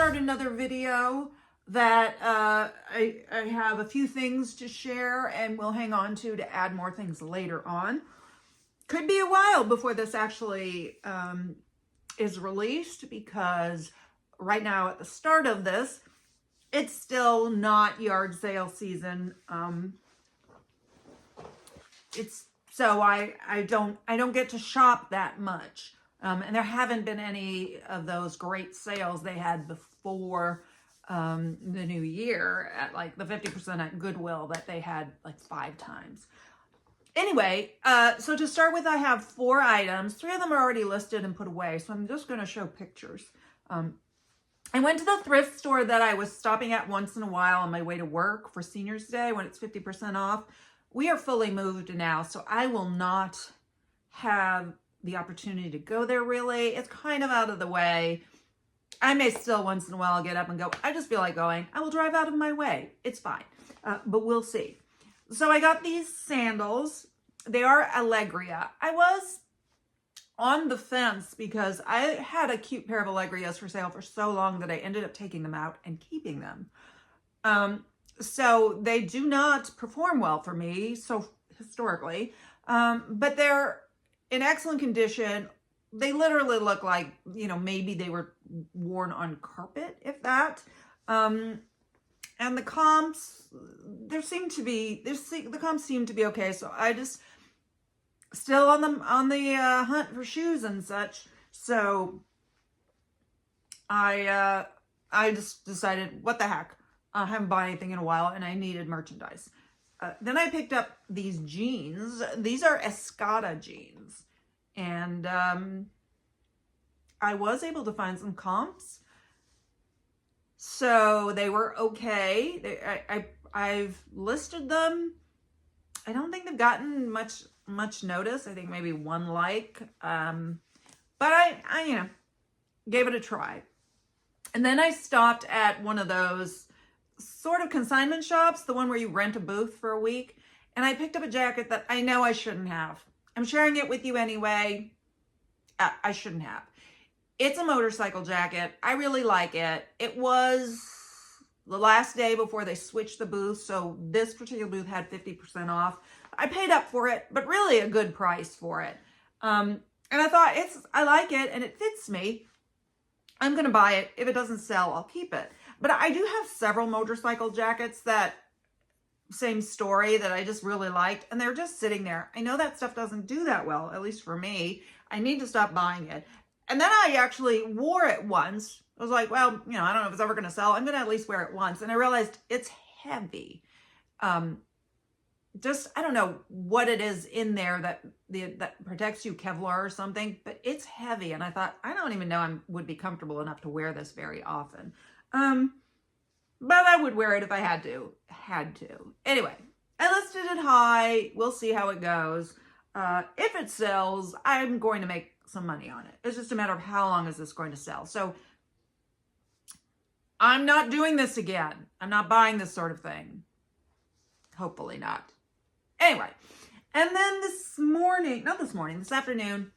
start another video that I have a few things to share, and we'll hang on to add more things later on. Could be a while before this actually is released, because right now at the start of this, it's still not yard sale season. So I don't get to shop that much. And there haven't been any of those great sales they had before the new year, at like the 50% at Goodwill that they had like 5 times. Anyway, so to start with, I have 4 items. 3 of them are already listed and put away, so I'm just going to show pictures. I went to the thrift store that I was stopping at once in a while on my way to work for Seniors Day when it's 50% off. We are fully moved now, so I will not have the opportunity to go there really. It's kind of out of the way. I may still once in a while get up and go, I just feel like going. I will drive out of my way. It's fine, but we'll see. So I got these sandals. They are Allegria. I was on the fence because I had a cute pair of Allegrias for sale for so long that I ended up taking them out and keeping them. So they do not perform well for me, so historically, but they're in excellent condition. They literally look like, maybe they were worn on carpet, if that. And the comps, the comps seem to be okay. So I just still on the hunt for shoes and such. So I just decided, what the heck? I haven't bought anything in a while, and I needed merchandise. Then I picked up these jeans. These are Escada jeans. And I was able to find some comps. So they were okay. I've listed them. I don't think they've gotten much notice. I think maybe 1 like. But I gave it a try. And then I stopped at one of those sort of consignment shops, the one where you rent a booth for a week. And I picked up a jacket that I know I shouldn't have. I'm sharing it with you anyway. I shouldn't have. It's a motorcycle jacket. I really like it. It was the last day before they switched the booth, so this particular booth had 50% off. I paid up for it, but really a good price for it. And I thought, I like it and it fits me. I'm going to buy it. If it doesn't sell, I'll keep it. But I do have several motorcycle jackets that, same story, that I just really liked, and they're just sitting there. I know that stuff doesn't do that well, at least for me. I need to stop buying it. And then I actually wore it once. I was like, well, I don't know if it's ever going to sell. I'm going to at least wear it once. And I realized it's heavy. I don't know what it is in there that protects you, Kevlar or something, but it's heavy. And I thought, I don't even know I would be comfortable enough to wear this very often. But I would wear it if I had to. Anyway, I listed it high. We'll see how it goes. If it sells, I'm going to make some money on it. It's just a matter of how long is this going to sell. So I'm not doing this again. I'm not buying this sort of thing. Hopefully not. Anyway, and then this afternoon,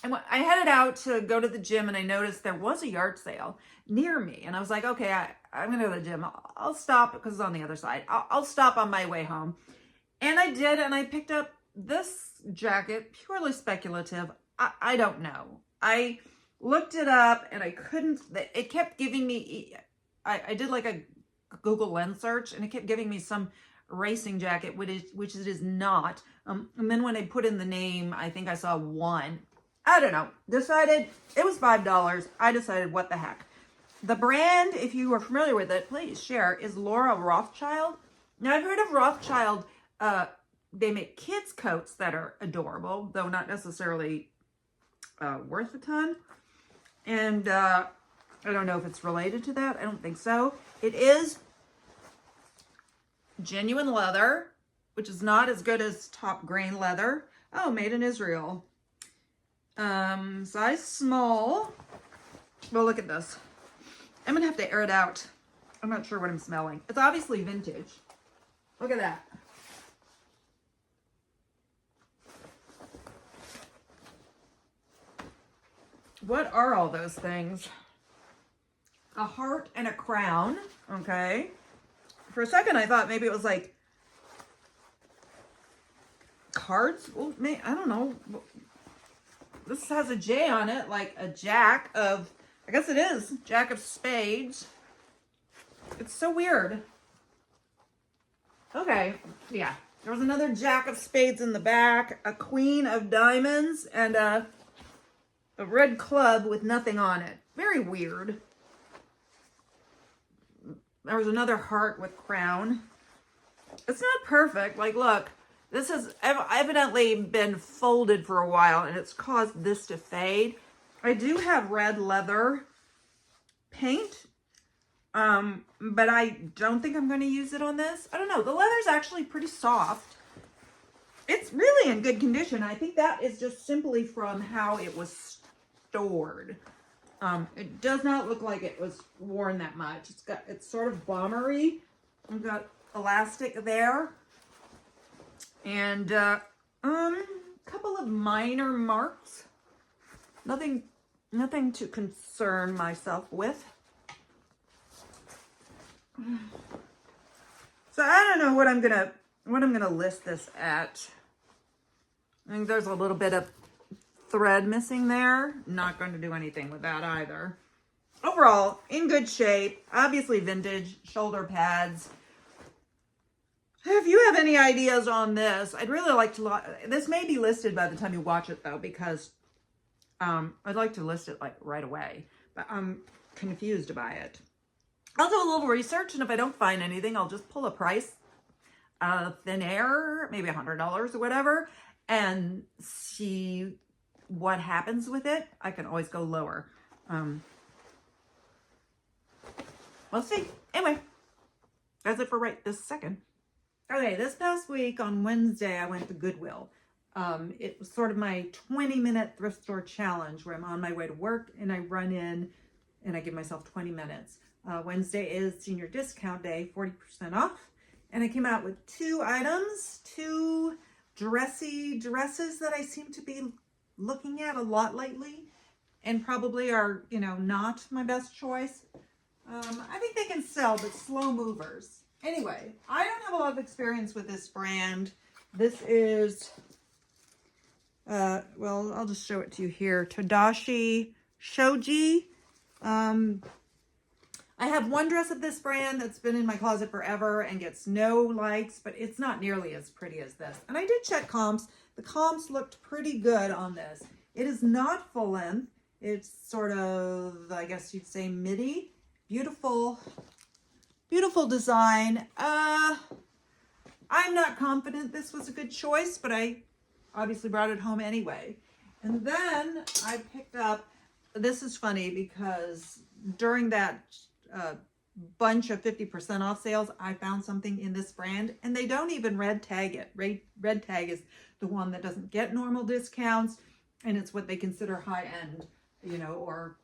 I headed out to go to the gym, and I noticed there was a yard sale near me. And I was like, okay, I'm going to go to the gym. I'll stop because it's on the other side. I'll stop on my way home. And I did, and I picked up this jacket, purely speculative. I don't know. I looked it up, and I couldn't. It kept giving me, I did like a Google Lens search, and it kept giving me some racing jacket, which it is not. And then when I put in the name, I think I saw one. I don't know. Decided it was $5. I decided, what the heck. The brand, if you are familiar with it, please share, is Laura Rothschild. Now, I've heard of Rothschild. They make kids' coats that are adorable, though not necessarily worth a ton. And I don't know if it's related to that. I don't think so. It is genuine leather, which is not as good as top grain leather. Oh, made in Israel. Size small. Well, look at this. I'm gonna have to air it out. I'm not sure what I'm smelling. It's obviously vintage. Look at that. What are all those things? a heart and a crown, okay? For a second, I thought maybe it was like cards. Well, I don't know. This has a J on it, like a jack of, I guess it is, jack of spades. It's so weird. Okay, yeah. There was another jack of spades in the back, a queen of diamonds, and a red club with nothing on it. Very weird. There was another heart with crown. It's not perfect. Like, look, this has evidently been folded for a while, and it's caused this to fade. I do have red leather paint, but I don't think I'm going to use it on this. I don't know. The leather's actually pretty soft. It's really in good condition. I think that is just simply from how it was stored. It does not look like it was worn that much. It's sort of bombery. I've got elastic there. And a couple of minor marks. Nothing to concern myself with. So I don't know what I'm gonna list this at. I think there's a little bit of thread missing there. Not going to do anything with that either. Overall, in good shape. Obviously vintage, shoulder pads. If you have any ideas on this, I'd really like to, this may be listed by the time you watch it though, because I'd like to list it like right away, but I'm confused by it. I'll do a little research, and if I don't find anything, I'll just pull a price out of thin air, maybe $100 or whatever, and see what happens with it. I can always go lower. We'll see. Anyway, that's it for right this second. Okay, this past week on Wednesday, I went to Goodwill. It was sort of my 20-minute thrift store challenge where I'm on my way to work and I run in and I give myself 20 minutes. Wednesday is senior discount day, 40% off. And I came out with 2 items, 2 dressy dresses that I seem to be looking at a lot lately and probably are, you know, not my best choice. I think they can sell, but slow movers. Anyway, I don't have a lot of experience with this brand. This is, well, I'll just show it to you here. Tadashi Shoji. I have one dress of this brand that's been in my closet forever and gets no likes, but it's not nearly as pretty as this. And I did check comps. The comps looked pretty good on this. It is not full length. It's sort of, I guess you'd say, midi. Beautiful, beautiful design. I'm not confident this was a good choice, but I obviously brought it home anyway. And then I picked up, this is funny because during that bunch of 50% off sales, I found something in this brand and they don't even red tag it. Red tag is the one that doesn't get normal discounts and it's what they consider high end, you know, or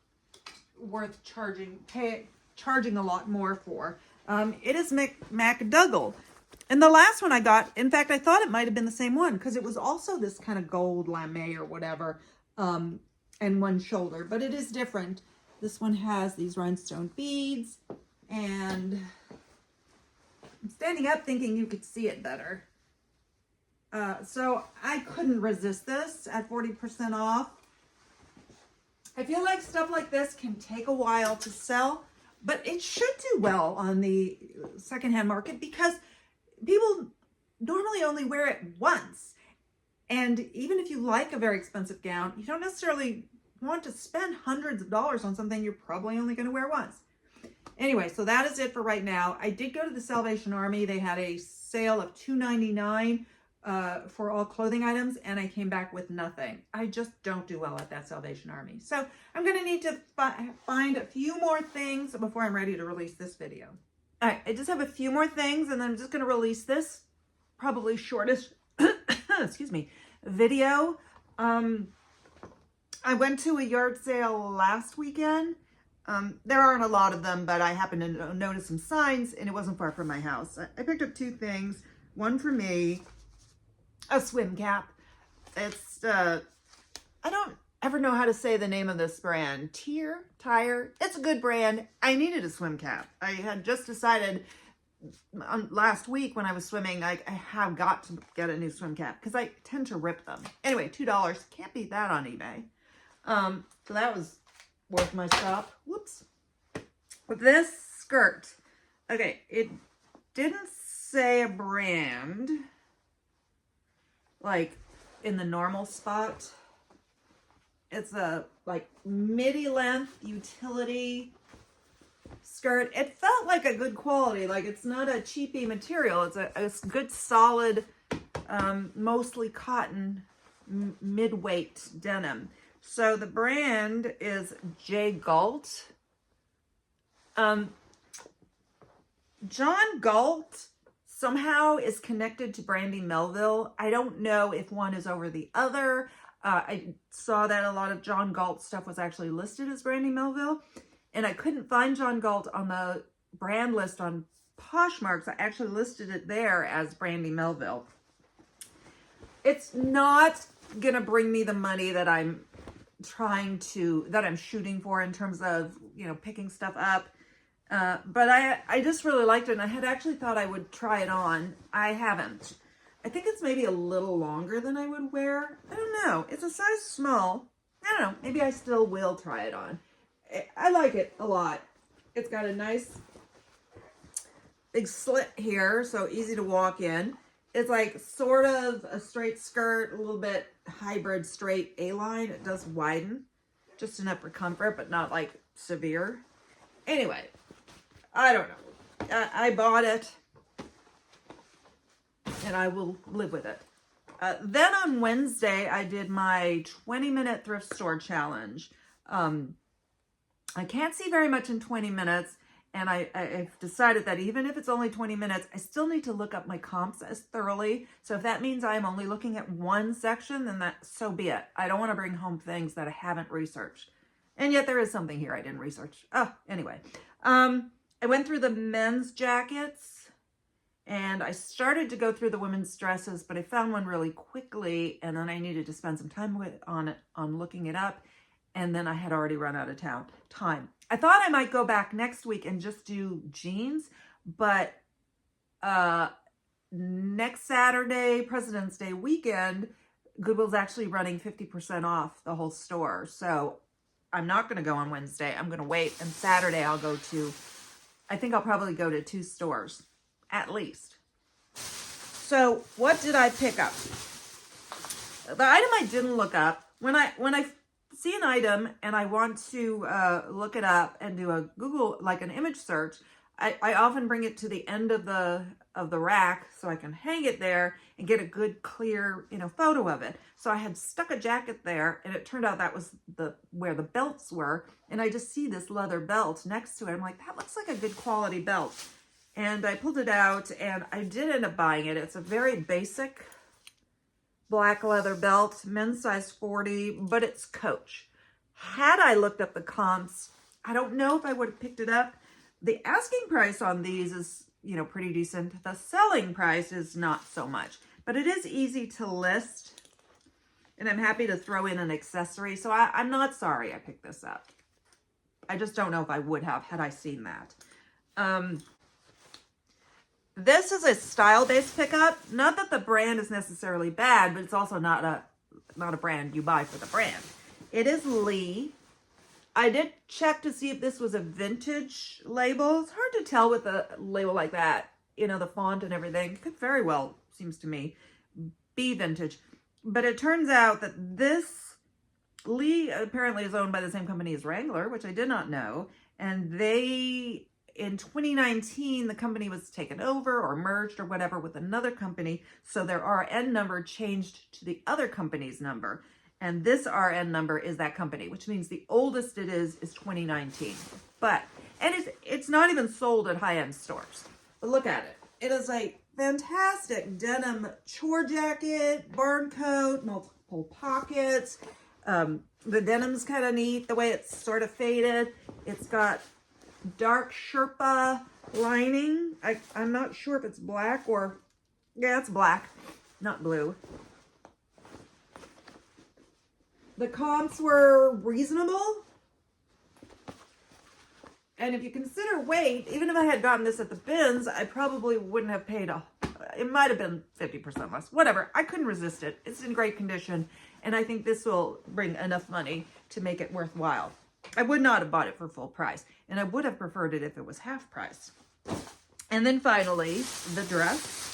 worth charging a lot more for. It is MacDougall. And the last one I got, in fact, I thought it might have been the same one because it was also this kind of gold lame or whatever, and one shoulder, but it is different. This one has these rhinestone beads, and I'm standing up thinking you could see it better. So I couldn't resist this at 40% off. I feel like stuff like this can take a while to sell, but it should do well on the secondhand market because people normally only wear it once. And even if you like a very expensive gown, you don't necessarily want to spend hundreds of dollars on something you're probably only going to wear once. Anyway, so that is it for right now. I did go to the Salvation Army. They had a sale of $2.99 for all clothing items, and I came back with nothing. I just don't do well at that Salvation Army. So I'm going to need to find a few more things before I'm ready to release this video. All right, I just have a few more things, and then I'm just going to release this probably shortest, excuse me, video. I went to a yard sale last weekend. There aren't a lot of them, but I happened to notice some signs, and it wasn't far from my house. I picked up 2 things. One for me, a swim cap. It's, I don't ever know how to say the name of this brand. Tire. It's a good brand. I needed a swim cap. I had just decided last week when I was swimming, I have got to get a new swim cap because I tend to rip them. Anyway, $2. Can't beat that on eBay. So that was worth my stop. Whoops. With this skirt, okay, it didn't say a brand like in the normal spot. It's a like midi length utility skirt. It felt like a good quality, like it's not a cheapy material. It's a good solid, mostly cotton, mid-weight denim. So the brand is J. Galt. John Galt somehow is connected to Brandy Melville. I don't know if one is over the other. I saw that a lot of John Galt stuff was actually listed as Brandy Melville, and I couldn't find John Galt on the brand list on Poshmark, so I actually listed it there as Brandy Melville. It's not gonna bring me the money that I'm shooting for in terms of, you know, picking stuff up. But I just really liked it, and I had actually thought I would try it on. I haven't. I think it's maybe a little longer than I would wear. I don't know. It's a size small. I don't know. Maybe I still will try it on. I like it a lot. It's got a nice big slit here, so easy to walk in. It's like sort of a straight skirt, a little bit hybrid straight A-line. It does widen, just enough for comfort, but not like severe. Anyway, I don't know. I bought it, and I will live with it. Then on Wednesday, I did my 20-minute thrift store challenge. I can't see very much in 20 minutes, and I've decided that even if it's only 20 minutes, I still need to look up my comps as thoroughly. So if that means I'm only looking at one section, then so be it. I don't want to bring home things that I haven't researched. And yet there is something here I didn't research. Oh, anyway. I went through the men's jackets, and I started to go through the women's dresses, but I found one really quickly, and then I needed to spend some time on looking it up, and then I had already run out of time. I thought I might go back next week and just do jeans, but next Saturday, President's Day weekend, Goodwill's actually running 50% off the whole store, so I'm not going to go on Wednesday. I'm going to wait, and Saturday I think I'll probably go to 2 stores, at least. So what did I pick up? The item I didn't look up, when I see an item and I want to look it up and do a Google, like an image search, I often bring it to the end of the rack so I can hang it there and get a good clear, photo of it. So I had stuck a jacket there, and it turned out that was where the belts were, and I just see this leather belt next to it. I'm like, that looks like a good quality belt. And I pulled it out, and I did end up buying it. It's a very basic black leather belt, men's size 40, but it's Coach. Had I looked up the comps, I don't know if I would have picked it up. The asking price on these is, pretty decent. The selling price is not so much, but it is easy to list, and I'm happy to throw in an accessory. So I'm not sorry I picked this up. I just don't know if I would have had I seen that. This is a style-based pickup. Not that the brand is necessarily bad, but it's also not a brand you buy for the brand. It is Lee. I did check to see if this was a vintage label. It's hard to tell with a label like that, the font and everything. It could very well, seems to me, be vintage. But it turns out that this Lee apparently is owned by the same company as Wrangler, which I did not know. And in 2019, the company was taken over or merged or whatever with another company. So their RN number changed to the other company's number. And this RN number is that company, which means the oldest it is 2019. And it's not even sold at high-end stores. But look at it. It is a fantastic denim chore jacket, barn coat, multiple pockets. The denim's kind of neat, the way it's sort of faded. It's got dark Sherpa lining. I'm not sure if it's black or, yeah, it's black, not blue. The comps were reasonable. And if you consider weight, even if I had gotten this at the bins, I probably wouldn't have paid it might have been 50% less. Whatever. I couldn't resist it. It's in great condition. And I think this will bring enough money to make it worthwhile. I would not have bought it for full price. And I would have preferred it if it was half price. And then finally, the dress.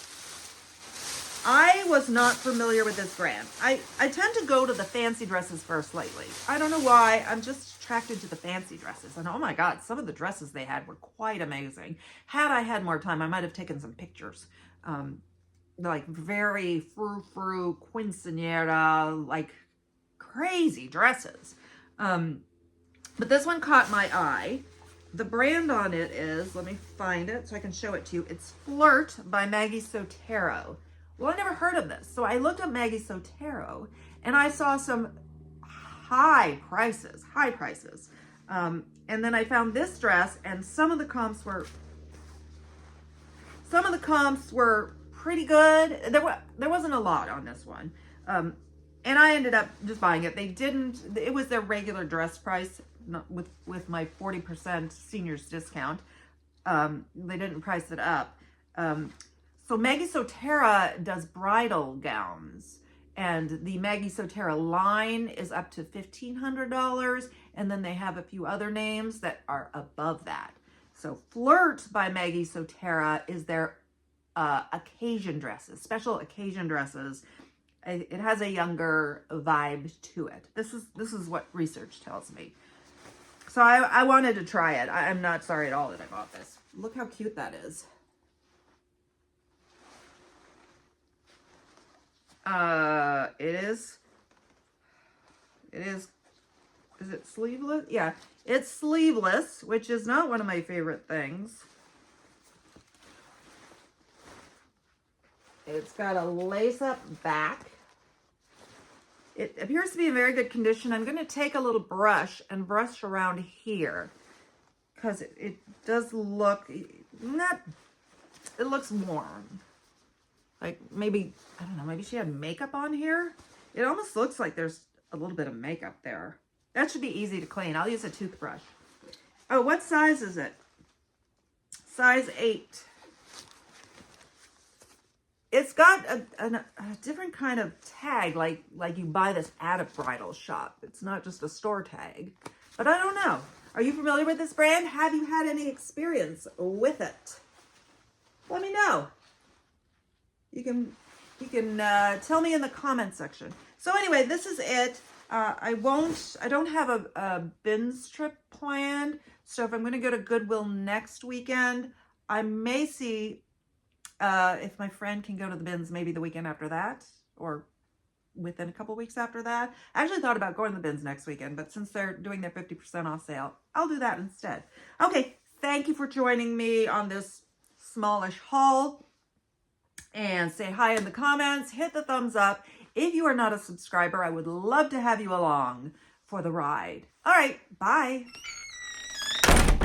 I was not familiar with this brand. I tend to go to the fancy dresses first lately. I don't know why. I'm just attracted to the fancy dresses. And oh my God, some of the dresses they had were quite amazing. Had I had more time, I might have taken some pictures. Like very frou-frou, quinceañera, like crazy dresses. But this one caught my eye. The brand on it is, let me find it so I can show it to you. It's Flirt by Maggie Sotero. Well, I never heard of this. So I looked up Maggie Sotero and I saw some high prices. And then I found this dress and some of the comps were pretty good. There wasn't a lot on this one. And I ended up just buying it. It was their regular dress price, not with my 40% seniors discount. They didn't price it up. So Maggie Sotero does bridal gowns, and the Maggie Sotero line is up to $1,500, and then they have a few other names that are above that. So Flirt by Maggie Sotero is their occasion dresses, special occasion dresses. It has a younger vibe to it. This is what research tells me. So I wanted to try it. I'm not sorry at all that I bought this. Look how cute that is. Is it sleeveless? Yeah, it's sleeveless, which is not one of my favorite things. It's got a lace-up back. It appears to be in very good condition. I'm going to take a little brush and brush around here because it does look it looks warm. Like maybe, I don't know, maybe she had makeup on here. It almost looks like there's a little bit of makeup there. That should be easy to clean. I'll use a toothbrush. Oh, what size is it? Size 8. It's got a different kind of tag, like you buy this at a bridal shop. It's not just a store tag. But I don't know. Are you familiar with this brand? Have you had any experience with it? Let me know. You can tell me in the comment section. So anyway, this is it. I don't have a bins trip planned. So if I'm going to go to Goodwill next weekend, I may see if my friend can go to the bins maybe the weekend after that or within a couple weeks after that. I actually thought about going to the bins next weekend, but since they're doing their 50% off sale, I'll do that instead. Okay, thank you for joining me on this smallish haul. And say hi in the comments, hit the thumbs up. If you are not a subscriber, I would love to have you along for the ride. All right, bye.